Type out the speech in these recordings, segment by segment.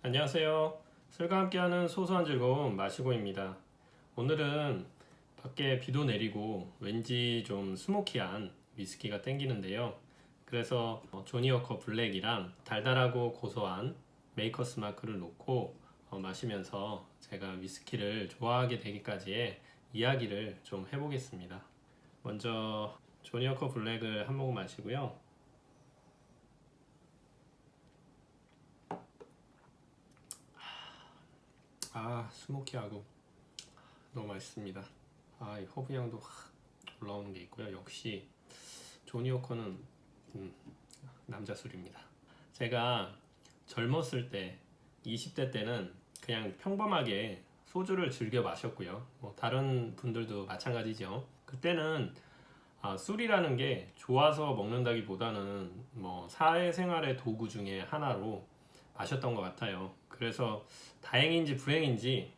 안녕하세요. 술과 함께하는 소소한 즐거움 마시고입니다. 오늘은 밖에 비도 내리고 왠지 좀 스모키한 위스키가 땡기는데요. 그래서 조니워커 블랙이랑 달달하고 고소한 메이커스 마크를 놓고 마시면서 제가 위스키를 좋아하게 되기까지의 이야기를 좀 해보겠습니다. 먼저 조니워커 블랙을 한 모금 마시고요. 스모키하고 너무 맛있습니다. 이 허브향도 확 올라오는 게 있고요. 역시 조니워커는 남자 술입니다. 제가 젊었을 때 20대 때는 그냥 평범하게 소주를 즐겨 마셨고요. 다른 분들도 마찬가지죠. 그때는 술이라는 게 좋아서 먹는다기보다는 사회생활의 도구 중에 하나로 마셨던 것 같아요. 그래서 다행인지 불행인지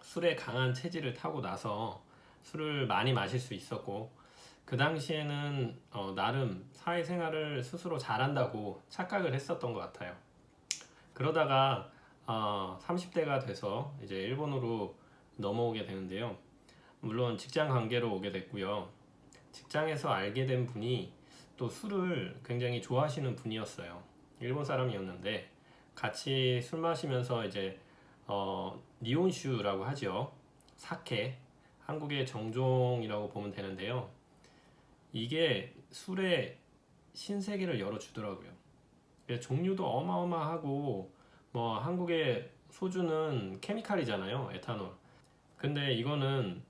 술에 강한 체질을 타고 나서 술을 많이 마실 수 있었고, 그 당시에는 나름 사회생활을 스스로 잘한다고 착각을 했었던 것 같아요. 그러다가 30대가 돼서 이제 일본으로 넘어오게 되는데요. 물론 직장 관계로 오게 됐고요. 직장에서 알게 된 분이 또 술을 굉장히 좋아하시는 분이었어요. 일본 사람이었는데 같이 술 마시면서 이제 니온슈라고 하죠. 사케, 한국의 정종이라고 보면 되는데요. 이게 술의 신세계를 열어주더라고요. 종류도 어마어마하고 한국의 소주는 케미칼이잖아요, 에탄올. 근데 이거는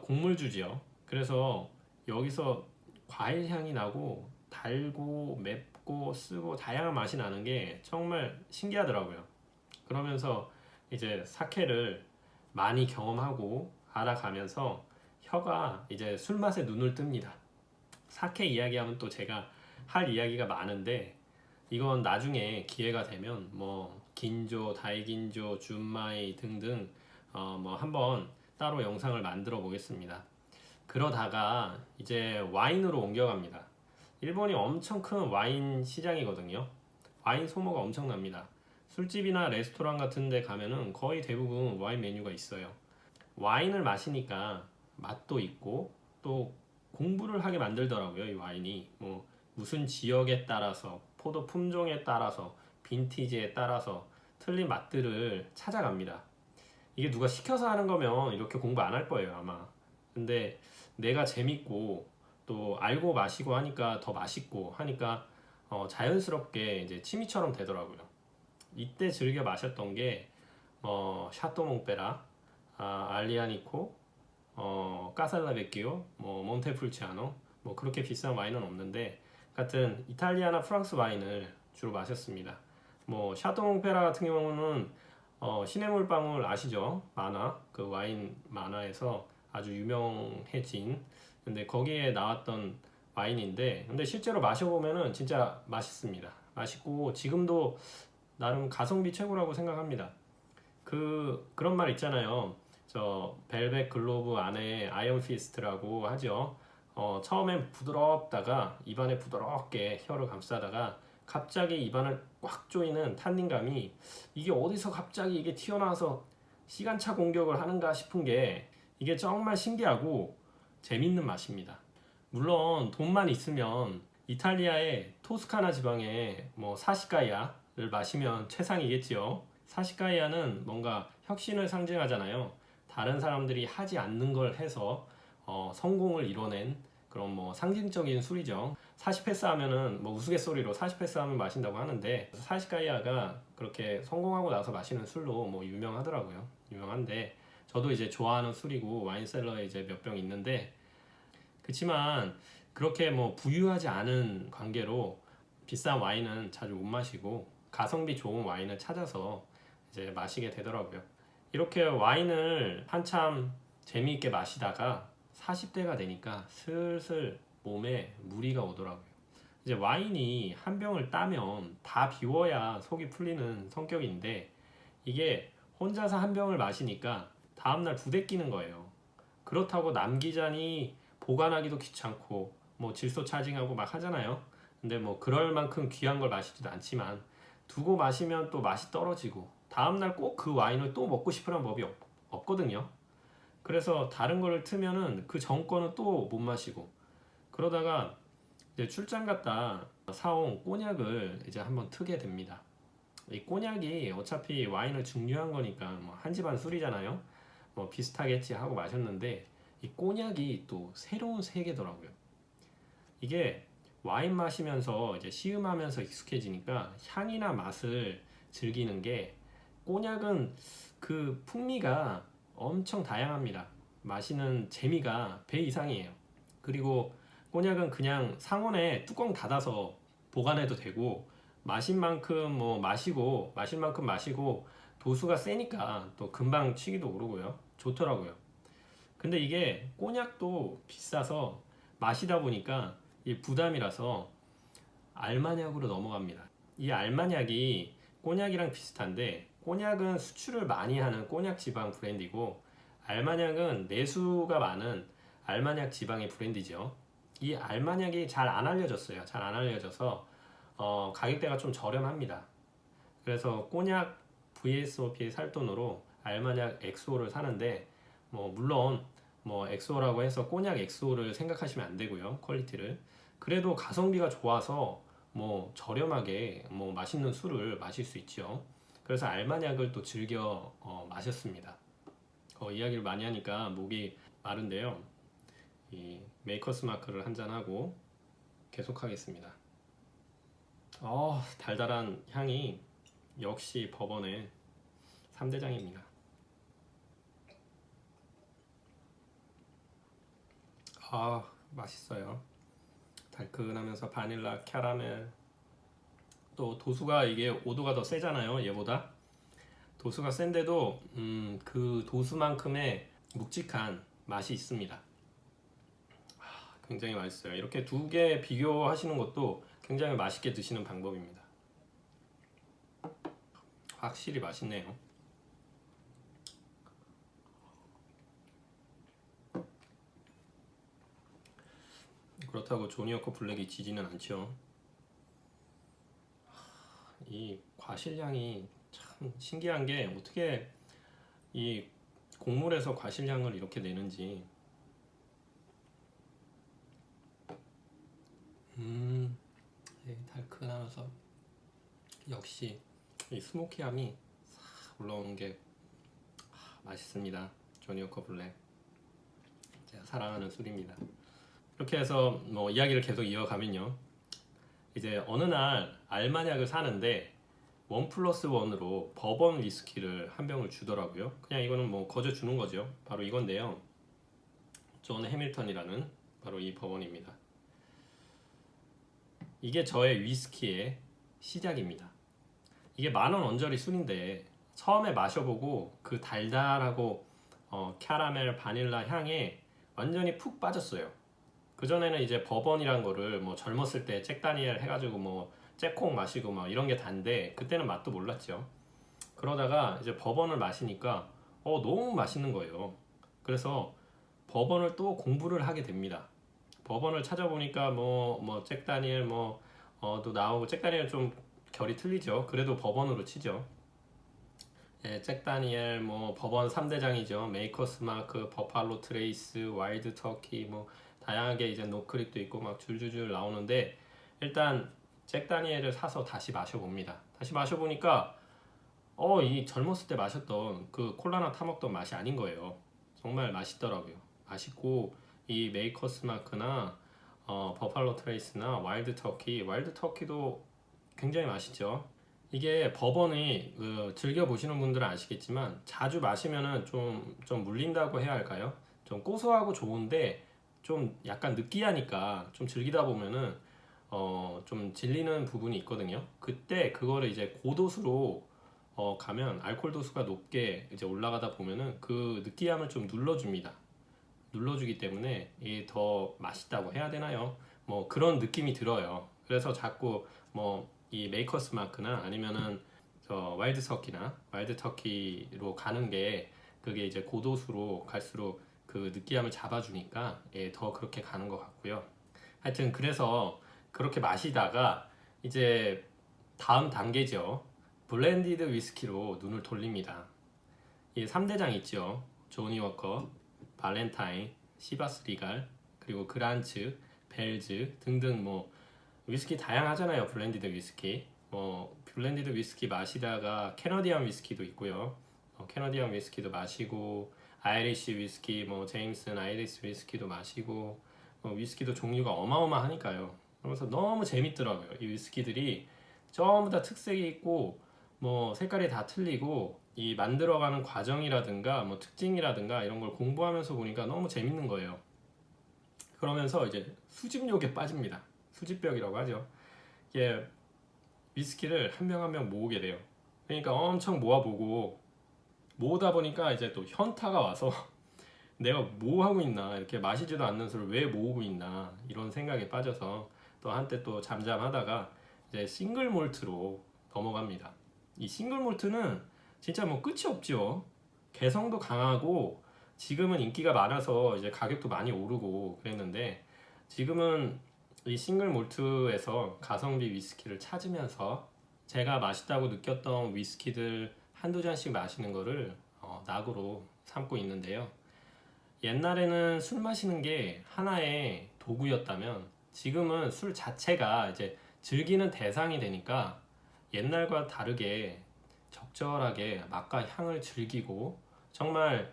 곡물주지요. 그래서 여기서 과일 향이 나고 달고 맵고 쓰고 다양한 맛이 나는 게 정말 신기하더라고요. 그러면서 이제 사케를 많이 경험하고 알아가면서 혀가 이제 술맛에 눈을 뜹니다. 사케 이야기하면 또 제가 할 이야기가 많은데 이건 나중에 기회가 되면 긴조, 다이긴조, 준마이 등등 한번 따로 영상을 만들어 보겠습니다. 그러다가 이제 와인으로 옮겨갑니다. 일본이 엄청 큰 와인 시장이거든요. 와인 소모가 엄청납니다. 술집이나 레스토랑 같은 데 가면은 거의 대부분 와인 메뉴가 있어요. 와인을 마시니까 맛도 있고 또 공부를 하게 만들더라고요. 이 와인이 무슨 지역에 따라서 포도 품종에 따라서 빈티지에 따라서 틀린 맛들을 찾아갑니다. 이게 누가 시켜서 하는 거면 이렇게 공부 안 할 거예요, 아마. 근데 내가 재밌고 또 알고 마시고 하니까 더 맛있고 하니까 자연스럽게 이제 취미처럼 되더라고요. 이때 즐겨 마셨던 게 샤토몽페라, 알리아니코, 까살라베키오, 몬테풀치아노, 그렇게 비싼 와인은 없는데 같은 이탈리아나 프랑스 와인을 주로 마셨습니다. 샤토몽페라 같은 경우는 시냇물방울 아시죠? 만화, 그 와인 만화에서 아주 유명해진, 근데 거기에 나왔던 와인인데 근데 실제로 마셔보면은 진짜 맛있습니다. 맛있고 지금도 나름 가성비 최고라고 생각합니다. 그런 말 있잖아요. 저 벨벳 글로브 안에 아이언 피스트라고 하죠. 처음엔 부드럽다가 입안에 부드럽게 혀를 감싸다가 갑자기 입안을 꽉 조이는 탄닌감이 이게 어디서 갑자기 이게 튀어나와서 시간차 공격을 하는가 싶은 게 이게 정말 신기하고 재밌는 맛입니다. 물론 돈만 있으면 이탈리아의 토스카나 지방의 사시가이아를 마시면 최상이겠지요. 사시가이아는 뭔가 혁신을 상징하잖아요. 다른 사람들이 하지 않는 걸 해서 성공을 이뤄낸 그런 상징적인 술이죠. 40패스 하면은 우스갯소리로 40패스 하면 마신다고 하는데 사시가이아가 그렇게 성공하고 나서 마시는 술로 유명하더라고요. 유명한데 저도 이제 좋아하는 술이고 와인셀러에 이제 몇 병 있는데 그렇지만 그렇게 부유하지 않은 관계로 비싼 와인은 자주 못 마시고 가성비 좋은 와인을 찾아서 이제 마시게 되더라고요. 이렇게 와인을 한참 재미있게 마시다가 40대가 되니까 슬슬 몸에 무리가 오더라고요. 이제 와인이 한 병을 따면 다 비워야 속이 풀리는 성격인데 이게 혼자서 한 병을 마시니까 다음날 부대끼는 거예요. 그렇다고 남기자니 보관하기도 귀찮고 질소 차징하고 막 하잖아요. 근데 그럴 만큼 귀한 걸 마시지도 않지만 두고 마시면 또 맛이 떨어지고 다음날 꼭 그 와인을 또 먹고 싶으란 법이 없거든요. 그래서 다른 거를 트면은 그 전 거는 또 못 마시고 그러다가 이제 출장 갔다 사온 꼬냑을 이제 한번 트게 됩니다. 이 꼬냑이 어차피 와인을 증류한 거니까 뭐 한 집안 술이잖아요. 뭐 비슷하겠지 하고 마셨는데 이 꼬냑이 또 새로운 세계더라고요. 이게 와인 마시면서 이제 시음하면서 익숙해지니까 향이나 맛을 즐기는 게 꼬냑은 그 풍미가 엄청 다양합니다. 마시는 재미가 배 이상이에요. 그리고 꼬냑은 그냥 상온에 뚜껑 닫아서 보관해도 되고 마신 만큼 뭐 마시고 마실 만큼 마시고 도수가 세니까 또 금방 취기도 오르고요. 좋더라고요. 근데 이게 꼬냑도 비싸서 마시다 보니까 이 부담이라서 알마냑으로 넘어갑니다. 이 알마냑이 꼬냑이랑 비슷한데 꼬냑은 수출을 많이 하는 꼬냑 지방 브랜드이고 알마냑은 내수가 많은 알마냑 지방의 브랜드죠. 이 알마냑이 잘 안 알려졌어요. 잘 안 알려져서 가격대가 좀 저렴합니다. 그래서 꼬냑 VSOP에 살 돈으로 알마냑 엑소를 사는데 뭐 물론 뭐 엑소라고 해서 꼬냑 엑소를 생각하시면 안 되고요. 퀄리티를. 그래도 가성비가 좋아서 뭐 저렴하게 뭐 맛있는 술을 마실 수 있죠. 그래서 알마냑을 또 즐겨 마셨습니다. 이야기를 많이 하니까 목이 마른데요. 이 메이커스 마크를 한잔 하고 계속하겠습니다. 달달한 향이 역시 버번의 3대장입니다. 맛있어요. 달큰하면서 바닐라, 캐러멜, 또 도수가 이게 5도가 더 세잖아요. 얘보다 도수가 센데도 그 도수만큼의 묵직한 맛이 있습니다. 굉장히 맛있어요. 이렇게 두 개 비교하시는 것도 굉장히 맛있게 드시는 방법입니다. 확실히 맛있네요. 그렇다고 조니워커 블랙이 지지는 않죠. 이 과실향이 참 신기한 게 어떻게 이 곡물에서 과실향을 이렇게 내는지. 달큰하면서 역시 이 스모키함이 싹 올라오는 게 맛있습니다. 조니워커 블랙 제가 사랑하는 술입니다. 이렇게 해서 뭐 이야기를 계속 이어가면요, 이제 어느 날 알마냑을 사는데 1+1으로 버번 위스키를 한 병을 주더라고요. 그냥 이거는 뭐 거저 주는 거죠. 바로 이건데요, 존 해밀턴이라는 바로 이 버번입니다. 이게 저의 위스키의 시작입니다. 이게 10,000원 언저리 술인데 처음에 마셔보고 그 달달하고 캐러멜 바닐라 향에 완전히 푹 빠졌어요. 그전에는 이제 버번이란 거를 뭐 젊었을 때 잭 다니엘 해가지고 뭐 잭콩 마시고 막 이런 게 단데 그때는 맛도 몰랐죠. 그러다가 이제 버번을 마시니까 너무 맛있는 거예요. 그래서 버번을 또 공부를 하게 됩니다. 버번을 찾아보니까 뭐 잭 다니엘 또 나오고, 잭 다니엘 좀 결이 틀리죠. 그래도 버번으로 치죠. 예, 잭 다니엘 뭐 버번 3대장이죠. 메이커스 마크, 버팔로 트레이스, 와일드 터키 뭐 다양하게 이제 노크릭도 있고 막 줄줄줄 나오는데, 일단 잭 다니엘을 사서 다시 마셔봅니다. 다시 마셔보니까 이 젊었을 때 마셨던 그 콜라나 타먹던 맛이 아닌 거예요. 정말 맛있더라고요. 맛있고 이 메이커스 마크나 버팔로 트레이스나 와일드 터키도 굉장히 맛있죠. 이게 버번이 즐겨 보시는 분들은 아시겠지만 자주 마시면은 좀 물린다고 해야 할까요? 좀 고소하고 좋은데 좀 약간 느끼하니까 좀 즐기다 보면은 좀 질리는 부분이 있거든요. 그때 그거를 이제 고도수로 가면 알코올 도수가 높게 이제 올라가다 보면은 그 느끼함을 좀 눌러줍니다. 눌러주기 때문에 이게 더 맛있다고 해야 되나요? 뭐 그런 느낌이 들어요. 그래서 자꾸 뭐 이 메이커스 마크나 아니면은 와일드 터키로 가는 게, 그게 이제 고도수로 갈수록 그 느끼함을 잡아주니까 더 그렇게 가는 것 같고요. 하여튼 그래서 그렇게 마시다가 이제 다음 단계죠. 블렌디드 위스키로 눈을 돌립니다. 이 3대장 있죠. 조니 워커, 발렌타인, 시바스 리갈, 그리고 그란츠, 벨즈 등등 뭐 위스키 다양하잖아요. 블렌디드 위스키. 뭐 블렌디드 위스키 마시다가 캐너디안 위스키도 있고요. 캐너디안 위스키도 마시고 아이리시 위스키, 뭐 제임슨 아이리스 위스키도 마시고 위스키도 종류가 어마어마하니까요. 그러면서 너무 재밌더라고요. 이 위스키들이 전부 다 특색이 있고 뭐 색깔이 다 틀리고 이 만들어가는 과정이라든가 뭐 특징이라든가 이런 걸 공부하면서 보니까 너무 재밌는 거예요. 그러면서 이제 수집욕에 빠집니다. 수집벽이라고 하죠. 이게 위스키를 한 명 한 명 모으게 돼요. 그러니까 엄청 모아보고 모으다 보니까 이제 또 현타가 와서 내가 뭐 하고 있나, 이렇게 마시지도 않는 술을 왜 모으고 있나 이런 생각에 빠져서 또 한때 또 잠잠하다가 이제 싱글 몰트로 넘어갑니다. 이 싱글 몰트는 진짜 뭐 끝이 없죠. 개성도 강하고 지금은 인기가 많아서 이제 가격도 많이 오르고 그랬는데, 지금은 이 싱글 몰트에서 가성비 위스키를 찾으면서 제가 맛있다고 느꼈던 위스키들 한두 잔씩 마시는 거를 낙으로 삼고 있는데요. 옛날에는 술 마시는 게 하나의 도구였다면 지금은 술 자체가 이제 즐기는 대상이 되니까 옛날과 다르게 적절하게 맛과 향을 즐기고 정말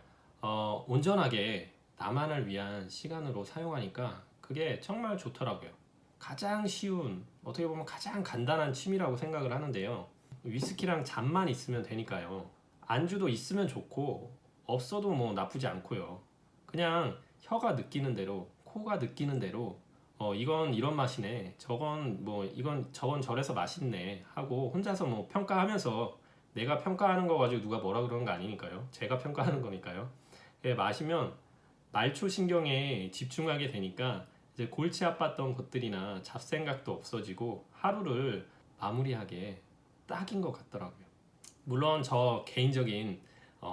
온전하게 나만을 위한 시간으로 사용하니까 그게 정말 좋더라고요. 가장 쉬운, 어떻게 보면 가장 간단한 취미라고 생각을 하는데요. 위스키랑 잔만 있으면 되니까요. 안주도 있으면 좋고 없어도 뭐 나쁘지 않고요. 그냥 혀가 느끼는 대로, 코가 느끼는 대로 이건 이런 맛이네, 저건 뭐 이건 저건 저래서 맛있네 하고 혼자서 뭐 평가하면서, 내가 평가하는 거 가지고 누가 뭐라 그러는 거 아니니까요. 제가 평가하는 거니까요. 예, 마시면 말초 신경에 집중하게 되니까 이제 골치 아팠던 것들이나 잡생각도 없어지고 하루를 마무리하게 딱인 것 같더라고요. 물론 저 개인적인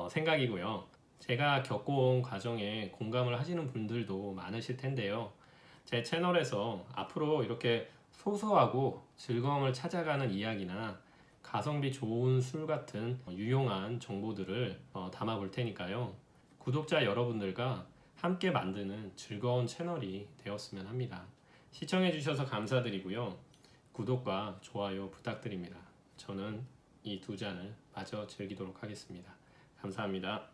생각이고요. 제가 겪어온 과정에 공감을 하시는 분들도 많으실 텐데요. 제 채널에서 앞으로 이렇게 소소하고 즐거움을 찾아가는 이야기나 가성비 좋은 술 같은 유용한 정보들을 담아 볼 테니까요. 구독자 여러분들과 함께 만드는 즐거운 채널이 되었으면 합니다. 시청해 주셔서 감사드리고요. 구독과 좋아요 부탁드립니다. 저는 이 두 잔을 마저 즐기도록 하겠습니다. 감사합니다.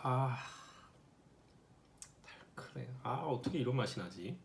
아, 그래. 아, 어떻게 이런 맛이 나지?